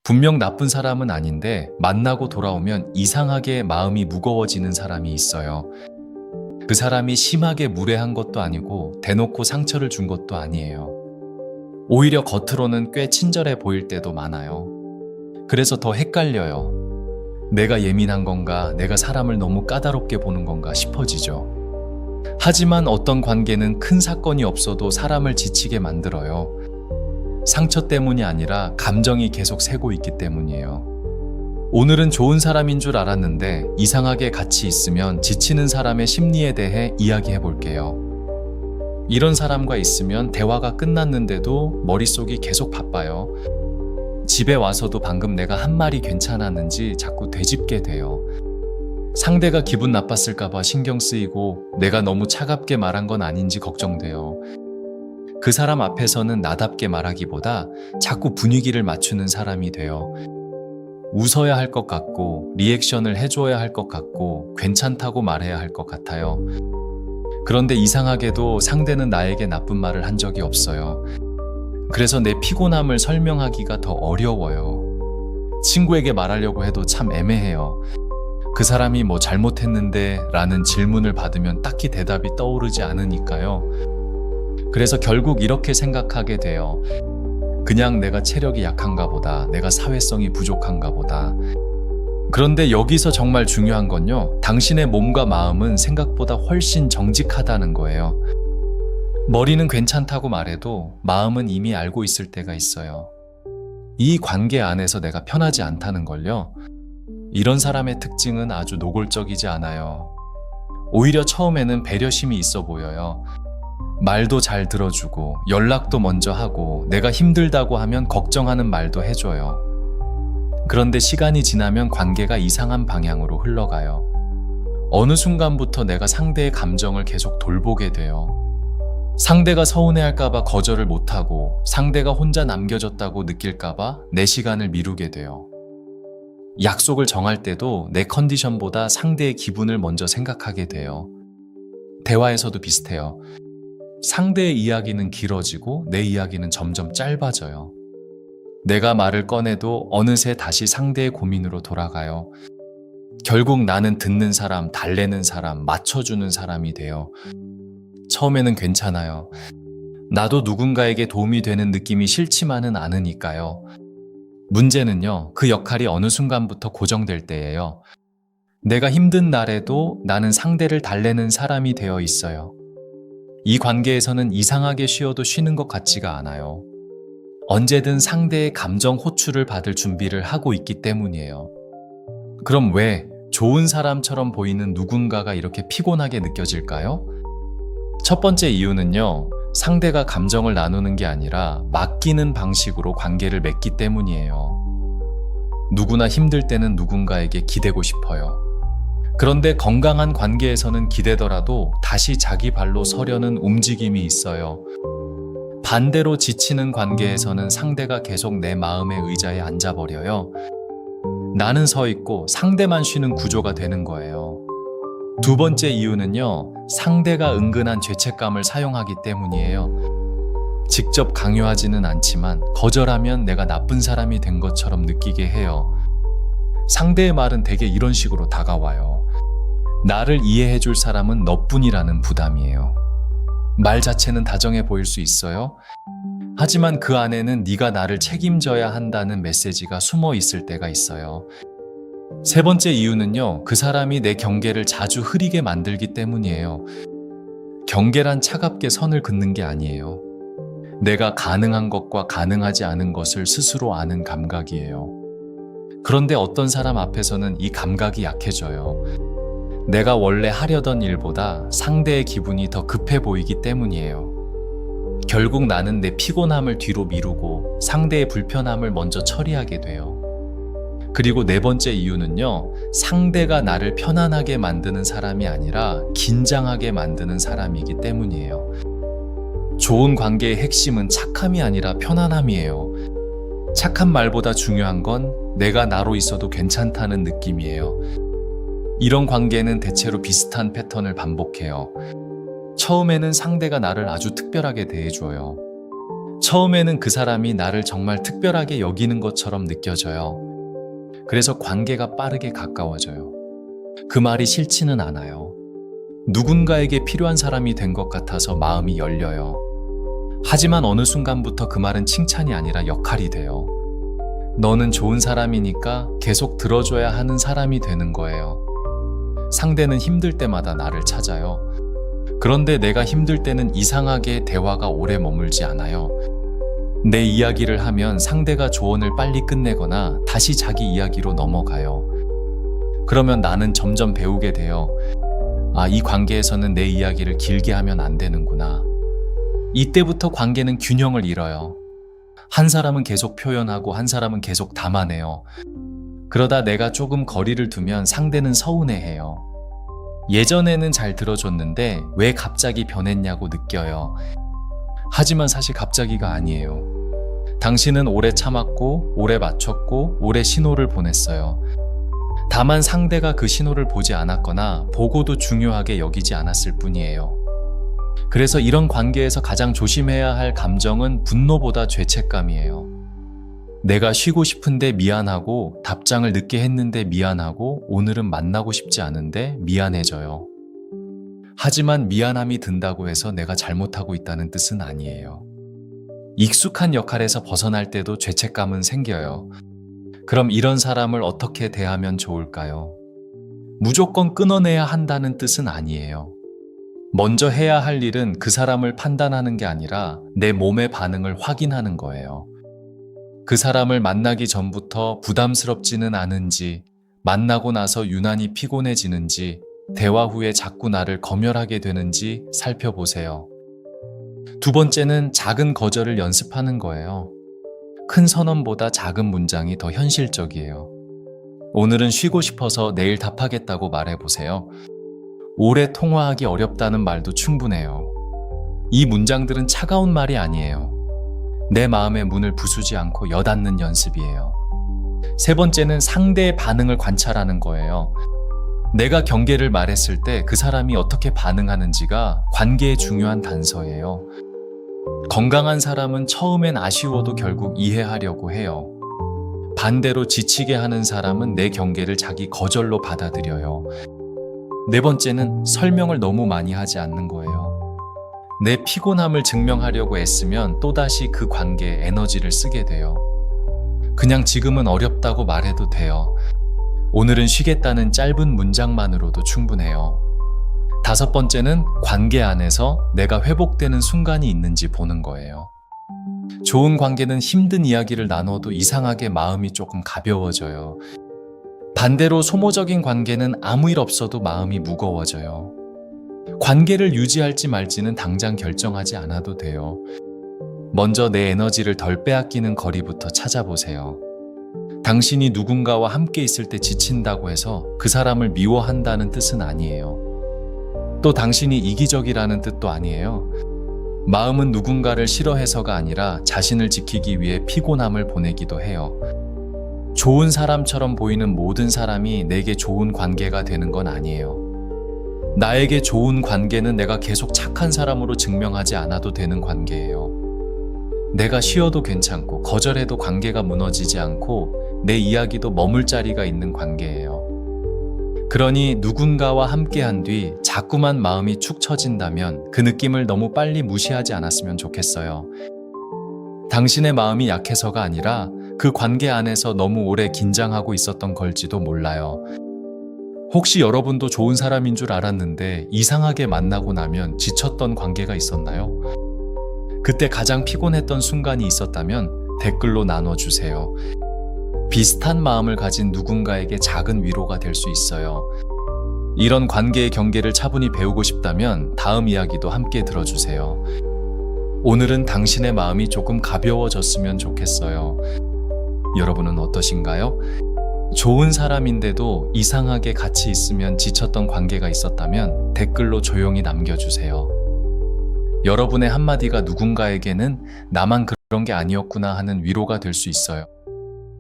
분명 나쁜 사람은 아닌데 만나고 돌아오면 이상하게 마음이 무거워지는 사람이 있어요. 그 사람이 심하게 무례한 것도 아니고 대놓고 상처를 준 것도 아니에요. 오히려 겉으로는 꽤 친절해 보일 때도 많아요. 그래서 더 헷갈려요. 내가 예민한 건가, 내가 사람을 너무 까다롭게 보는 건가 싶어지죠. 하지만 어떤 관계는 큰 사건이 없어도 사람을 지치게 만들어요. 상처 때문이 아니라 감정이 계속 새고 있기 때문이에요. 오늘은 좋은 사람인 줄 알았는데 이상하게 같이 있으면 지치는 사람의 심리에 대해 이야기해 볼게요. 이런 사람과 있으면 대화가 끝났는데도 머릿속이 계속 바빠요. 집에 와서도 방금 내가 한 말이 괜찮았는지 자꾸 되짚게 돼요. 상대가 기분 나빴을까봐 신경 쓰이고 내가 너무 차갑게 말한 건 아닌지 걱정돼요. 그 사람 앞에서는 나답게 말하기보다 자꾸 분위기를 맞추는 사람이 돼요. 웃어야 할 것 같고 리액션을 해줘야 할 것 같고 괜찮다고 말해야 할 것 같아요. 그런데 이상하게도 상대는 나에게 나쁜 말을 한 적이 없어요. 그래서 내 피곤함을 설명하기가 더 어려워요. 친구에게 말하려고 해도 참 애매해요. 그 사람이 뭐 잘못했는데 라는 질문을 받으면 딱히 대답이 떠오르지 않으니까요. 그래서 결국 이렇게 생각하게 돼요. 그냥 내가 체력이 약한가 보다, 내가 사회성이 부족한가 보다. 그런데 여기서 정말 중요한 건요, 당신의 몸과 마음은 생각보다 훨씬 정직하다는 거예요. 머리는 괜찮다고 말해도 마음은 이미 알고 있을 때가 있어요. 이 관계 안에서 내가 편하지 않다는 걸요. 이런 사람의 특징은 아주 노골적이지 않아요. 오히려 처음에는 배려심이 있어 보여요. 말도 잘 들어주고 연락도 먼저 하고 내가 힘들다고 하면 걱정하는 말도 해줘요. 그런데 시간이 지나면 관계가 이상한 방향으로 흘러가요. 어느 순간부터 내가 상대의 감정을 계속 돌보게 돼요. 상대가 서운해할까봐 거절을 못하고 상대가 혼자 남겨졌다고 느낄까봐 내 시간을 미루게 돼요. 약속을 정할 때도 내 컨디션보다 상대의 기분을 먼저 생각하게 돼요. 대화에서도 비슷해요. 상대의 이야기는 길어지고 내 이야기는 점점 짧아져요. 내가 말을 꺼내도 어느새 다시 상대의 고민으로 돌아가요. 결국 나는 듣는 사람, 달래는 사람, 맞춰주는 사람이 돼요. 처음에는 괜찮아요. 나도 누군가에게 도움이 되는 느낌이 싫지만은 않으니까요. 문제는요, 그 역할이 어느 순간부터 고정될 때예요. 내가 힘든 날에도 나는 상대를 달래는 사람이 되어 있어요. 이 관계에서는 이상하게 쉬어도 쉬는 것 같지가 않아요. 언제든 상대의 감정 호출을 받을 준비를 하고 있기 때문이에요. 그럼 왜 좋은 사람처럼 보이는 누군가가 이렇게 피곤하게 느껴질까요? 첫 번째 이유는요, 상대가 감정을 나누는 게 아니라 맡기는 방식으로 관계를 맺기 때문이에요. 누구나 힘들 때는 누군가에게 기대고 싶어요. 그런데 건강한 관계에서는 기대더라도 다시 자기 발로 서려는 움직임이 있어요. 반대로 지치는 관계에서는 상대가 계속 내 마음의 의자에 앉아버려요. 나는 서 있고 상대만 쉬는 구조가 되는 거예요. 두 번째 이유는요, 상대가 은근한 죄책감을 사용하기 때문이에요. 직접 강요하지는 않지만 거절하면 내가 나쁜 사람이 된 것처럼 느끼게 해요. 상대의 말은 대개 이런 식으로 다가와요. 나를 이해해줄 사람은 너뿐이라는 부담이에요. 말 자체는 다정해 보일 수 있어요. 하지만 그 안에는 네가 나를 책임져야 한다는 메시지가 숨어 있을 때가 있어요. 세 번째 이유는요, 그 사람이 내 경계를 자주 흐리게 만들기 때문이에요. 경계란 차갑게 선을 긋는 게 아니에요. 내가 가능한 것과 가능하지 않은 것을 스스로 아는 감각이에요. 그런데 어떤 사람 앞에서는 이 감각이 약해져요. 내가 원래 하려던 일보다 상대의 기분이 더 급해 보이기 때문이에요. 결국 나는 내 피곤함을 뒤로 미루고 상대의 불편함을 먼저 처리하게 돼요. 그리고 네 번째 이유는요, 상대가 나를 편안하게 만드는 사람이 아니라 긴장하게 만드는 사람이기 때문이에요. 좋은 관계의 핵심은 착함이 아니라 편안함이에요. 착한 말보다 중요한 건 내가 나로 있어도 괜찮다는 느낌이에요. 이런 관계는 대체로 비슷한 패턴을 반복해요. 처음에는 상대가 나를 아주 특별하게 대해줘요. 처음에는 그 사람이 나를 정말 특별하게 여기는 것처럼 느껴져요. 그래서 관계가 빠르게 가까워져요. 그 말이 싫지는 않아요. 누군가에게 필요한 사람이 된 것 같아서 마음이 열려요. 하지만 어느 순간부터 그 말은 칭찬이 아니라 역할이 돼요. 너는 좋은 사람이니까 계속 들어줘야 하는 사람이 되는 거예요. 상대는 힘들 때마다 나를 찾아요. 그런데 내가 힘들 때는 이상하게 대화가 오래 머물지 않아요. 내 이야기를 하면 상대가 조언을 빨리 끝내거나 다시 자기 이야기로 넘어가요. 그러면 나는 점점 배우게 돼요. 이 관계에서는 내 이야기를 길게 하면 안 되는구나. 이때부터 관계는 균형을 잃어요. 한 사람은 계속 표현하고 한 사람은 계속 담아내요. 그러다 내가 조금 거리를 두면 상대는 서운해해요. 예전에는 잘 들어줬는데 왜 갑자기 변했냐고 느껴요. 하지만 사실 갑자기가 아니에요. 당신은 오래 참았고, 오래 맞췄고, 오래 신호를 보냈어요. 다만 상대가 그 신호를 보지 않았거나 보고도 중요하게 여기지 않았을 뿐이에요. 그래서 이런 관계에서 가장 조심해야 할 감정은 분노보다 죄책감이에요. 내가 쉬고 싶은데 미안하고, 답장을 늦게 했는데 미안하고, 오늘은 만나고 싶지 않은데 미안해져요. 하지만 미안함이 든다고 해서 내가 잘못하고 있다는 뜻은 아니에요. 익숙한 역할에서 벗어날 때도 죄책감은 생겨요. 그럼 이런 사람을 어떻게 대하면 좋을까요? 무조건 끊어내야 한다는 뜻은 아니에요. 먼저 해야 할 일은 그 사람을 판단하는 게 아니라 내 몸의 반응을 확인하는 거예요. 그 사람을 만나기 전부터 부담스럽지는 않은지, 만나고 나서 유난히 피곤해지는지, 대화 후에 자꾸 나를 검열하게 되는지 살펴보세요. 두 번째는 작은 거절을 연습하는 거예요. 큰 선언보다 작은 문장이 더 현실적이에요. 오늘은 쉬고 싶어서 내일 답하겠다고 말해보세요. 오래 통화하기 어렵다는 말도 충분해요. 이 문장들은 차가운 말이 아니에요. 내 마음의 문을 부수지 않고 여닫는 연습이에요. 세 번째는 상대의 반응을 관찰하는 거예요. 내가 경계를 말했을 때 그 사람이 어떻게 반응하는지가 관계의 중요한 단서예요. 건강한 사람은 처음엔 아쉬워도 결국 이해하려고 해요. 반대로 지치게 하는 사람은 내 경계를 자기 거절로 받아들여요. 네 번째는 설명을 너무 많이 하지 않는 거예요. 내 피곤함을 증명하려고 애쓰면 또다시 그 관계에 에너지를 쓰게 돼요. 그냥 지금은 어렵다고 말해도 돼요. 오늘은 쉬겠다는 짧은 문장만으로도 충분해요. 다섯 번째는 관계 안에서 내가 회복되는 순간이 있는지 보는 거예요. 좋은 관계는 힘든 이야기를 나눠도 이상하게 마음이 조금 가벼워져요. 반대로 소모적인 관계는 아무 일 없어도 마음이 무거워져요. 관계를 유지할지 말지는 당장 결정하지 않아도 돼요. 먼저 내 에너지를 덜 빼앗기는 거리부터 찾아보세요. 당신이 누군가와 함께 있을 때 지친다고 해서 그 사람을 미워한다는 뜻은 아니에요. 또 당신이 이기적이라는 뜻도 아니에요. 마음은 누군가를 싫어해서가 아니라 자신을 지키기 위해 피곤함을 보내기도 해요. 좋은 사람처럼 보이는 모든 사람이 내게 좋은 관계가 되는 건 아니에요. 나에게 좋은 관계는 내가 계속 착한 사람으로 증명하지 않아도 되는 관계예요. 내가 쉬어도 괜찮고 거절해도 관계가 무너지지 않고 내 이야기도 머물 자리가 있는 관계예요. 그러니 누군가와 함께한 뒤 자꾸만 마음이 축 처진다면 그 느낌을 너무 빨리 무시하지 않았으면 좋겠어요. 당신의 마음이 약해서가 아니라 그 관계 안에서 너무 오래 긴장하고 있었던 걸지도 몰라요. 혹시 여러분도 좋은 사람인 줄 알았는데 이상하게 만나고 나면 지쳤던 관계가 있었나요? 그때 가장 피곤했던 순간이 있었다면 댓글로 나눠주세요. 비슷한 마음을 가진 누군가에게 작은 위로가 될 수 있어요. 이런 관계의 경계를 차분히 배우고 싶다면 다음 이야기도 함께 들어주세요. 오늘은 당신의 마음이 조금 가벼워졌으면 좋겠어요. 여러분은 어떠신가요? 좋은 사람인데도 이상하게 같이 있으면 지쳤던 관계가 있었다면 댓글로 조용히 남겨주세요. 여러분의 한마디가 누군가에게는 나만 그런 게 아니었구나 하는 위로가 될 수 있어요.